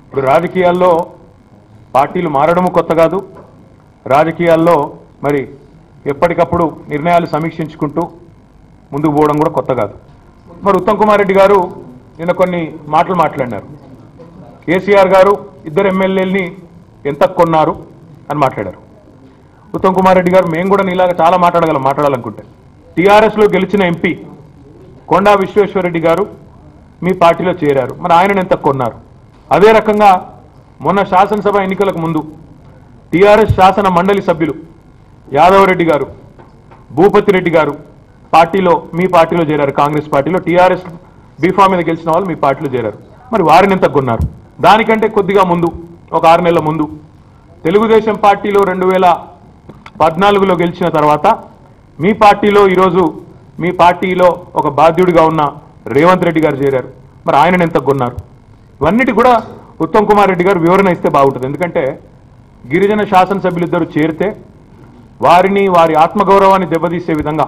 ఇప్పుడు రాజకీయాల్లో పార్టీలు మారడము కొత్త కాదు. రాజకీయాల్లో మరి ఎప్పటికప్పుడు నిర్ణయాలు సమీక్షించుకుంటూ ముందుకు పోవడం కూడా కొత్త కాదు. మరి ఉత్తమ్ కుమార్ రెడ్డి గారు నిన్న కొన్ని మాటలు మాట్లాడినారు. కేసీఆర్ గారు ఇద్దరు ఎమ్మెల్యేలని ఎంత కొన్నారు అని మాట్లాడారు. ఉత్తమ్ కుమార్ రెడ్డి గారు మేము కూడా నీలాగా చాలా మాట్లాడాలనుకుంటే టీఆర్ఎస్లో గెలిచిన ఎంపీ కొండా విశ్వేశ్వరరెడ్డి గారు మీ పార్టీలో చేరారు. మరి ఆయనను ఎంత కొన్నారు? అదే రకంగా మొన్న శాసనసభ ఎన్నికలకు ముందు టీఆర్ఎస్ శాసన మండలి సభ్యులు యాదవ్ రెడ్డి గారు, భూపతి రెడ్డి గారు మీ పార్టీలో చేరారు. కాంగ్రెస్ పార్టీలో టీఆర్ఎస్ బీఫామ్ మీద గెలిచిన వాళ్ళు మీ పార్టీలో చేరారు. మరి వారిని ఎంత కొన్నారు? దానికంటే కొద్దిగా ముందు ఒక 6 నెలల ముందు తెలుగుదేశం పార్టీలో 2014లో గెలిచిన తర్వాత మీ పార్టీలో ఈరోజు మీ పార్టీలో ఒక బాధ్యుడిగా ఉన్న రేవంత్ రెడ్డి గారు చేరారు. మరి ఆయనను ఎంత కొన్నారు? ఇవన్నిటి కూడా ఉత్తమ్ కుమార్ రెడ్డి గారు వివరణ ఇస్తే బాగుంటుంది. ఎందుకంటే గిరిజన శాసనసభ్యులిద్దరూ చేరితే వారిని వారి ఆత్మగౌరవాన్ని దెబ్బతీసే విధంగా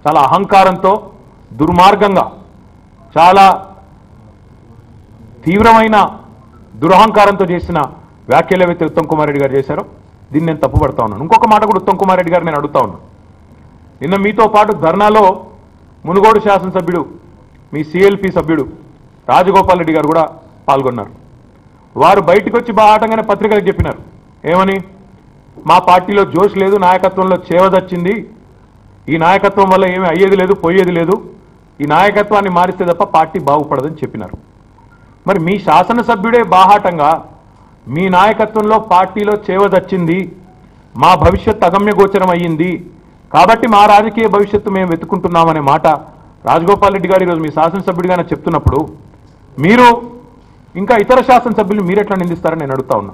చాలా అహంకారంతో దుర్మార్గంగా చాలా తీవ్రమైన దురహంకారంతో చేసిన వ్యాఖ్యలు ఏవైతే ఉత్తమ్ కుమార్ రెడ్డి గారు చేశారో దీన్ని నేను తప్పుపడతా ఉన్నాను. ఇంకొక మాట కూడా ఉత్తమ్ కుమార్ రెడ్డి గారు నేను అడుగుతా ఉన్నాను. నిన్న మీతో పాటు ధర్నాలో మునుగోడు శాసనసభ్యుడు మీ సిఎల్పి సభ్యుడు రాజగోపాల్ రెడ్డి గారు కూడా పాల్గొన్నారు. వారు బయటకు వచ్చి బాహాటంగానే పత్రికలకు చెప్పినారు. ఏమని? మా పార్టీలో జోష్ లేదు, నాయకత్వంలో చేవదచ్చింది, ఈ నాయకత్వం వల్ల ఏమీ అయ్యేది లేదు, పోయేది లేదు, ఈ నాయకత్వాన్ని మారిస్తే తప్ప పార్టీ బాగుపడదని చెప్పినారు. మరి మీ శాసనసభ్యుడే బాహాటంగా మీ నాయకత్వంలో పార్టీలో చేవదచ్చింది, మా భవిష్యత్తు అగమ్య గోచరం అయ్యింది, కాబట్టి మా రాజకీయ భవిష్యత్తు మేము వెతుకుంటున్నామనే మాట రాజగోపాల్ రెడ్డి గారు ఈరోజు మీ శాసనసభ్యుడిగానే చెప్తున్నప్పుడు మీరు ఇంకా ఇతర శాసనసభ్యులు మీరెట్లా నిందిస్తారని నేను అడుగుతా ఉన్నా.